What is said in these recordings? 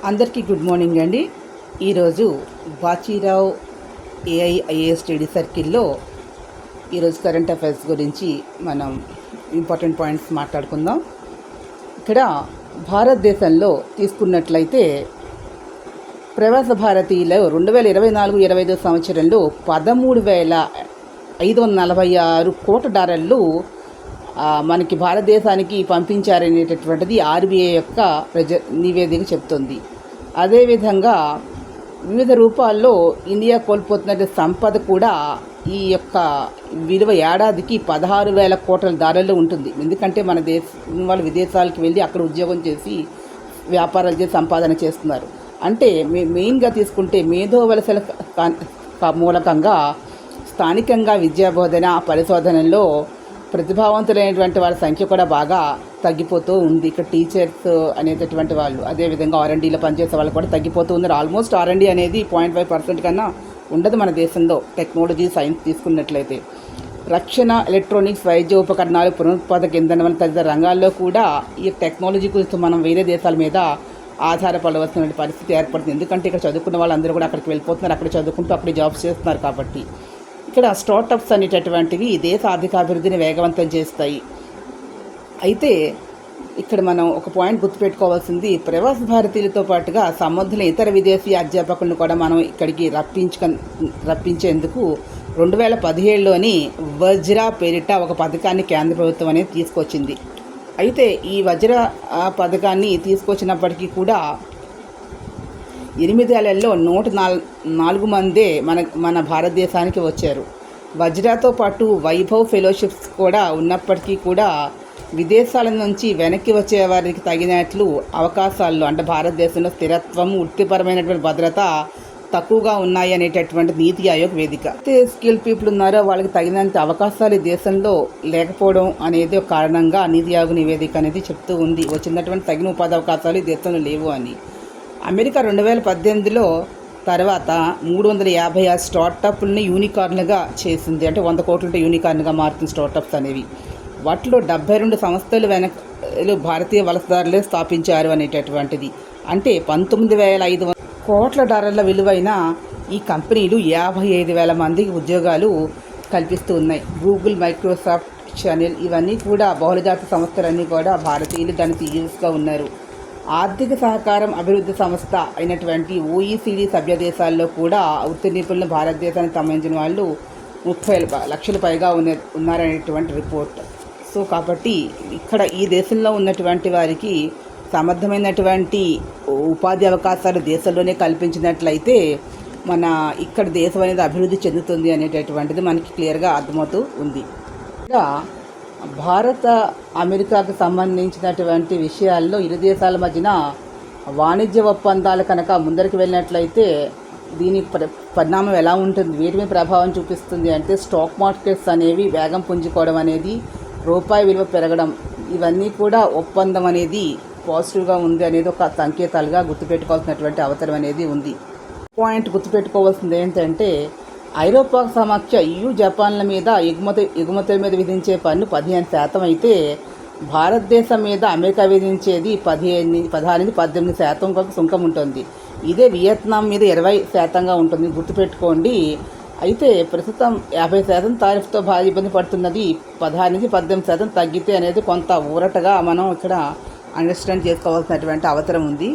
అందరికీ good morning అండి. ఈరోజు బాచీరావు ఏఐఐఏఎస్ స్టడీ సర్కిల్లో ఈరోజు కరెంట్ అఫైర్స్ గురించి మనం ఇంపార్టెంట్ పాయింట్స్ మాట్లాడుకుందాం. ఇక్కడ భారతదేశంలో తీసుకున్నట్లయితే ప్రవాస భారతీయులు 2024-25 సంవత్సరంలో 13,546 కోట్ల డాలర్లు మనకి భారతదేశానికి పంపించారనేటటువంటిది ఆర్బీఐ యొక్క నివేదిక చెప్తుంది. అదేవిధంగా వివిధ రూపాల్లో ఇండియా కోల్పోతున్న సంపద కూడా ఈ యొక్క విలువ ఏడాదికి 16,000 కోట్ల డాలర్లు ఉంటుంది. ఎందుకంటే మన దేశం వాళ్ళు విదేశాలకు వెళ్ళి అక్కడ ఉద్యోగం చేసి వ్యాపారాలు చేసి సంపాదన చేస్తున్నారు. అంటే మెయిన్గా తీసుకుంటే మేధో వలసల మూలకంగా స్థానికంగా విద్యాబోధన పరిశోధనలో ప్రతిభావంతులైనటువంటి వాళ్ళ సంఖ్య కూడా బాగా తగ్గిపోతూ ఉంది. ఇక్కడ టీచర్స్ అనేటటువంటి వాళ్ళు, అదేవిధంగా R&Dలో పనిచేసే వాళ్ళు కూడా తగ్గిపోతూ ఉన్నారు. ఆల్మోస్ట్ R&D అనేది 0.5% కన్నా ఉండదు మన దేశంలో. టెక్నాలజీ సైన్స్ తీసుకున్నట్లయితే రక్షణ, ఎలక్ట్రానిక్స్, వైద్య ఉపకరణాలు, పునరుత్పాదక ఇంధనం తదితర రంగాల్లో కూడా ఈ టెక్నాలజీ గురించి మనం వేరే దేశాల మీద ఆధారపడవలసిన పరిస్థితి ఏర్పడుతుంది. ఎందుకంటే ఇక్కడ చదువుకున్న వాళ్ళందరూ కూడా అక్కడికి వెళ్ళిపోతున్నారు, అక్కడ చదువుకుంటూ అక్కడ జాబ్స్ చేస్తున్నారు. కాబట్టి ఇక్కడ స్టార్టప్స్ అనేటటువంటివి దేశ ఆర్థికాభివృద్ధిని వేగవంతం చేస్తాయి. అయితే ఇక్కడ మనం ఒక పాయింట్ గుర్తుపెట్టుకోవాల్సింది, ప్రవాస భారతీయులతో పాటుగా సంబంధుల ఇతర విదేశీ అధ్యాపకులను కూడా మనం ఇక్కడికి రప్పించేందుకు 2017లోని వజ్రా పేరిట ఒక పథకాన్ని కేంద్ర ప్రభుత్వం అనేది తీసుకొచ్చింది. అయితే ఈ వజ్ర పథకాన్ని తీసుకొచ్చినప్పటికీ కూడా 8 ఏళ్లలో 104 మందే మన భారతదేశానికి వచ్చారు. వజ్రాతో పాటు వైభవ్ ఫెలోషిప్స్ కూడా ఉన్నప్పటికీ కూడా విదేశాల నుంచి వెనక్కి వచ్చే వారికి తగినట్లు అవకాశాలు, అంటే భారతదేశంలో స్థిరత్వం, వృత్తిపరమైనటువంటి భద్రత తక్కువగా ఉన్నాయి అనేటటువంటి నీతి ఆయోగ్ వేదిక. అయితే స్కిల్ పీపుల్ ఉన్నారో వాళ్ళకి తగినంత అవకాశాలు దేశంలో లేకపోవడం అనేది ఒక కారణంగా నీతి ఆయోగ్ నివేదిక అనేది చెప్తూ ఉంది. వచ్చినటువంటి తగిన ఉపాధి అవకాశాలు ఈ దేశంలో లేవు అని. అమెరికా 2018లో తర్వాత 356 స్టార్టప్లని యూనికార్న్లుగా చేసింది. అంటే 100 కోట్లతో యూనికార్న్గా మారుతుంది స్టార్టప్స్ అనేవి. వాటిలో 72 సంస్థలు భారతీయ వలసదారులే స్థాపించారు అనేటటువంటిది. అంటే 19,500 కోట్ల డాలర్ల విలువైన ఈ కంపెనీలు 55,000 మందికి ఉద్యోగాలు కల్పిస్తూ ఉన్నాయి. గూగుల్, మైక్రోసాఫ్ట్, ఛానల్ ఇవన్నీ కూడా బహుళజాతి సంస్థలన్నీ కూడా భారతీయులు దాని CEOsగా ఉన్నారు. ఆర్థిక సహకారం అభివృద్ధి సంస్థ అయినటువంటి OECD సభ్య దేశాల్లో కూడా వృత్తి నిపుణులు భారతదేశానికి సంబంధించిన వాళ్ళు 30 లక్షల పైగా ఉన్నారనేటువంటి రిపోర్ట్. సో కాబట్టి ఇక్కడ ఈ దేశంలో ఉన్నటువంటి వారికి సమర్థమైనటువంటి ఉపాధి అవకాశాలు దేశంలోనే కల్పించినట్లయితే మన ఇక్కడ దేశం అనేది అభివృద్ధి చెందుతుంది అనేటటువంటిది మనకి క్లియర్గా అర్థమవుతూ ఉంది. ఇంకా భారత అమెరికాకు సంబంధించినటువంటి విషయాల్లో ఇరు దేశాల మధ్యన వాణిజ్య ఒప్పందాలు కనుక ముందరికి వెళ్ళినట్లయితే దీని పరిణామం ఎలా ఉంటుంది, వీటి మీద ప్రభావం చూపిస్తుంది అంటే స్టాక్ మార్కెట్స్ అనేవి వేగం పుంజుకోవడం అనేది, రూపాయి విలువ పెరగడం, ఇవన్నీ కూడా ఒప్పందం అనేది పాజిటివ్గా ఉంది అనేది ఒక సంకేతాలుగా గుర్తుపెట్టుకోవాల్సినటువంటి అవసరం అనేది ఉంది. పాయింట్ గుర్తుపెట్టుకోవాల్సింది ఏంటంటే ఐరోపా సమక్ష EU, జపాన్ల మీద ఎగుమతుల మీద విధించే పన్ను 15% అయితే భారతదేశం మీద అమెరికా విధించేది 16-18% వరకు సుంకం ఉంటుంది. ఇదే వియత్నాం మీద 20% ఉంటుంది, గుర్తుపెట్టుకోండి. అయితే ప్రస్తుతం 50% టారిఫ్తో భారీ ఇబ్బంది పడుతున్నది. 16-18% తగ్గితే అనేది కొంత ఊరటగా మనం ఇక్కడ అండర్స్టాండ్ చేసుకోవాల్సినటువంటి అవసరం ఉంది.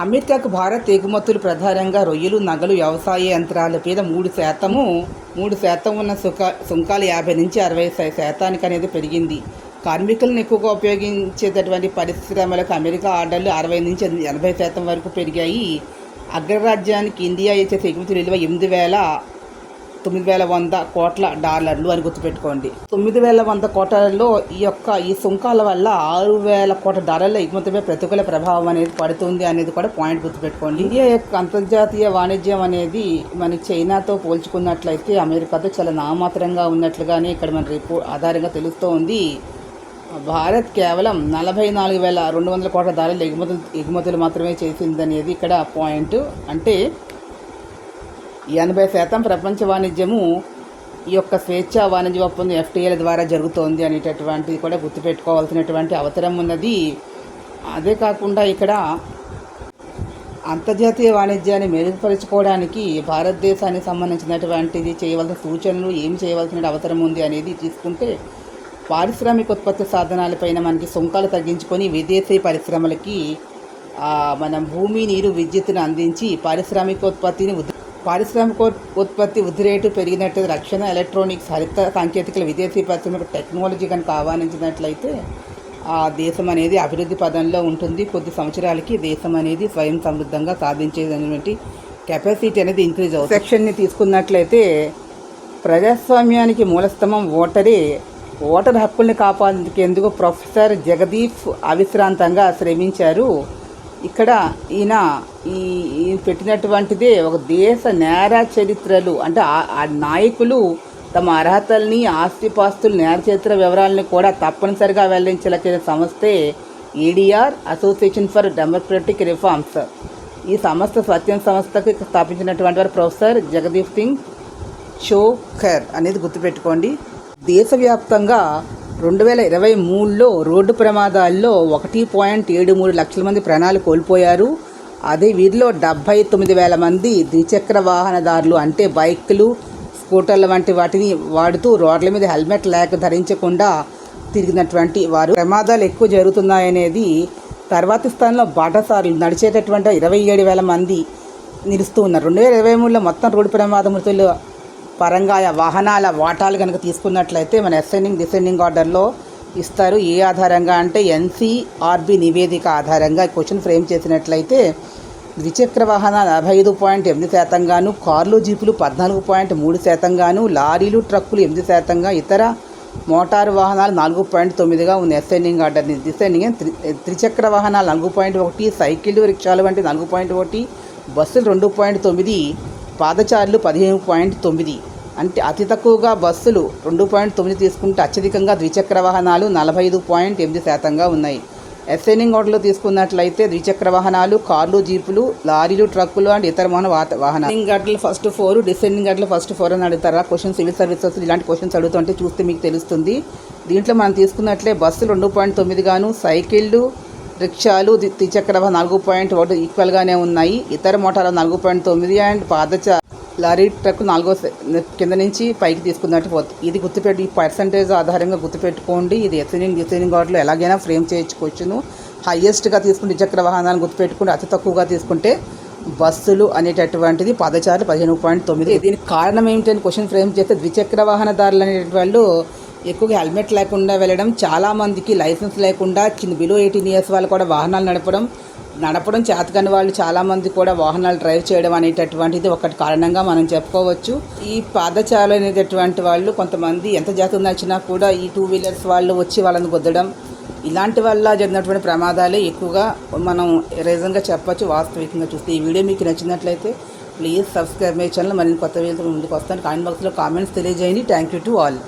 అమెరికాకు భారత్ ఎగుమతులు ప్రధానంగా రొయ్యలు, నగలు, వ్యవసాయ యంత్రాల మీద 3% ఉన్న సుంకాలు 50-60% అనేది పెరిగింది. కార్మికులను ఎక్కువగా ఉపయోగించేటటువంటి పరిశ్రమలకు అమెరికా ఆర్డర్లు 60-80% వరకు పెరిగాయి. అగ్రరాజ్యానికి ఇండియా చేసే ఎగుమతుల విలువ 9,100 కోట్ల డాలర్లు అని గుర్తుపెట్టుకోండి. 9,100 కోట్లలో ఈ సుంకాల వల్ల 6,000 కోట్ల డాలర్ల ఎగుమతిపై ప్రతికూల ప్రభావం అనేది పడుతుంది అనేది కూడా పాయింట్ గుర్తుపెట్టుకోండి. ఇండియా యొక్క అంతర్జాతీయ వాణిజ్యం అనేది మనకి చైనాతో పోల్చుకున్నట్లయితే అమెరికాతో చాలా నామాత్రంగా ఉన్నట్లుగానే ఇక్కడ మన రిపోర్ట్ ఆధారంగా తెలుస్తూ ఉంది. భారత్ కేవలం 44,200 కోట్ల డాలర్ల ఎగుమతులు మాత్రమే చేసిందనేది ఇక్కడ పాయింట్. అంటే 80% ప్రపంచ వాణిజ్యము ఈ యొక్క స్వేచ్ఛా వాణిజ్య ఒప్పందం FTAల ద్వారా జరుగుతోంది అనేటటువంటిది కూడా గుర్తుపెట్టుకోవాల్సినటువంటి అవసరం ఉన్నది. అదే కాకుండా ఇక్కడ అంతర్జాతీయ వాణిజ్యాన్ని మెరుగుపరుచుకోవడానికి భారతదేశానికి సంబంధించినటువంటిది చేయవలసిన సూచనలు, ఏం చేయవలసిన అవసరం ఉంది అనేది తీసుకుంటే, పారిశ్రామిక ఉత్పత్తి సాధనాలపైన మనకి సుంకాలు తగ్గించుకొని విదేశీ పరిశ్రమలకి మనం భూమి, నీరు, విద్యుత్తును అందించి పారిశ్రామిక ఉత్పత్తి వృద్ధి రేటు పెరిగినట్టు రక్షణ, ఎలక్ట్రానిక్స్, హరిత సాంకేతికల విదేశీ పరిశ్రమలకు టెక్నాలజీ కనుక ఆహ్వానించినట్లయితే ఆ దేశం అనేది అభివృద్ధి పదంలో ఉంటుంది. కొద్ది సంవత్సరాలకి దేశం అనేది స్వయం సమృద్ధంగా సాధించేటువంటి కెపాసిటీ అనేది ఇంక్రీజ్ అవుతుంది. సెక్షన్ని తీసుకున్నట్లయితే ప్రజాస్వామ్యానికి మూలస్తంభం ఓటరే. ఓటర్ హక్కుల్ని కాపాడేందుకు ప్రొఫెసర్ జగదీప్ అవిశ్రాంతంగా శ్రమించారు. ఇక్కడ ఈయన పెట్టినటువంటిదే ఒక దేశ నేర చరిత్రలు, అంటే ఆ నాయకులు తమ అర్హతల్ని, ఆస్తిపాస్తులు, నేర చరిత్ర వివరాలని కూడా తప్పనిసరిగా వెల్లడించలేని సంస్థే ADR, Association for Democratic Reforms. ఈ సంస్థ స్వచ్ఛంద సంస్థకు స్థాపించినటువంటి వారు ప్రొఫెసర్ జగదీప్ సింగ్ షోకర్ అనేది గుర్తుపెట్టుకోండి. దేశవ్యాప్తంగా 2023లో రోడ్డు ప్రమాదాల్లో 1.73 లక్షల మంది ప్రాణాలు కోల్పోయారు. అదే వీరిలో 79,000 మంది ద్విచక్ర వాహనదారులు, అంటే బైకులు, స్కూటర్ల వంటి వాటిని వాడుతూ రోడ్ల మీద హెల్మెట్ ధరించకుండా తిరిగినటువంటి వారు. ప్రమాదాలు ఎక్కువ జరుగుతున్నాయనేది తర్వాతి స్థానంలో బాటసారులు నడిచేటటువంటి 27,000 మంది నిలుస్తూ ఉన్నారు. 2023లో మొత్తం రోడ్డు ప్రమాద మృతుల పరంగా వాహనాల వాటాలు కనుక తీసుకున్నట్లయితే మన డిసెండింగ్ ఆర్డర్లో ఇస్తారు. ఏ ఆధారంగా అంటే ఎన్సీఆర్బీ నివేదిక ఆధారంగా క్వశ్చన్ ఫ్రేమ్ చేసినట్లయితే ద్విచక్ర వాహనాలు 45.8%, కార్లు, జీపులు 14.3%, లారీలు, ట్రక్కులు 8%, ఇతర మోటారు వాహనాలు 4.9గా ఉంది అసెండింగ్ ఆర్డర్ని. త్రిచక్ర వాహనాలు 4.1, సైకిళ్ళు, రిక్షాలు వంటి 4.1, బస్సులు 2.9, పాదచారులు 15.9. అంటే అతి తక్కువగా బస్సులు 2.9 తీసుకుంటే అత్యధికంగా ద్విచక్ర వాహనాలు 45.8%గా ఉన్నాయి. అసెండింగ్ ఆర్డర్లో తీసుకున్నట్లయితే ద్విచక్ర వాహనాలు, కార్లు, జీపులు, లారీలు, ట్రక్కులు అండ్ ఇతర వాహనాలు. అసెండింగ్ ఆర్డర్లు ఫస్ట్ 4, డిసెండింగ్ ఆర్డర్లు ఫస్ట్ 4 అని అడుగుతారా క్వశ్చన్. సివిల్ సర్వీసెస్ ఇలాంటి క్వశ్చన్స్ అడుగుతుంటే చూస్తే మీకు తెలుస్తుంది. దీంట్లో మనం తీసుకున్నట్లే బస్సులు 2.9 గాను, సైకిళ్ళు, రిక్షాలు, ద్విచక్ర 4.1 ఈక్వల్గానే ఉన్నాయి. ఇతర మోటార్లు 4.9 అండ్ లారీ, ట్రక్ 4 కింద నుంచి పైకి తీసుకున్నట్టు పోతుంది. ఇది గుర్తుపెట్టి ఈ పర్సంటేజ్ ఆధారంగా గుర్తుపెట్టుకోండి. ఇది డిసెండింగ్ ఆర్డర్లో ఎలాగైనా ఫ్రేమ్ చేయొచ్చును. హైయెస్ట్గా తీసుకుంటే ద్విచక్ర వాహనాలను గుర్తుపెట్టుకుంటే, అతి తక్కువగా తీసుకుంటే బస్సులు అనేటటువంటిది పాదచారులు 15.9. దీనికి కారణం ఏమిటని క్వశ్చన్ ఫ్రేమ్ చేస్తే ద్విచక్ర వాహనదారులు అనేటువంటి వాళ్ళు ఎక్కువగా హెల్మెట్ లేకుండా వెళ్ళడం, చాలామందికి లైసెన్స్ లేకుండా బిలో 18 years వాళ్ళు కూడా వాహనాలు నడపడం చేతకాని వాళ్ళు చాలామంది కూడా వాహనాలు డ్రైవ్ చేయడం అనేటటువంటిది ఒకటి కారణంగా మనం చెప్పుకోవచ్చు. ఈ పాదచారులు అనేటటువంటి వాళ్ళు కొంతమంది ఎంత జాగ్రత్త నచ్చినా కూడా ఈ 2 wheelers వాళ్ళు వచ్చి వాళ్ళని గుద్దడం, ఇలాంటి వల్ల జరిగినటువంటి ప్రమాదాలే ఎక్కువగా మనం రీజన్గా చెప్పచ్చు వాస్తవికంగా చూస్తే. ఈ వీడియో మీకు నచ్చినట్లయితే ప్లీజ్ సబ్స్క్రైబ్ మై ఛానల్. మరిన్ని కొత్త వీడియోతో ముందుకు వస్తాను. కామెంట్ బాక్స్లో కామెంట్స్ తెలియజేయండి. Thank you to all.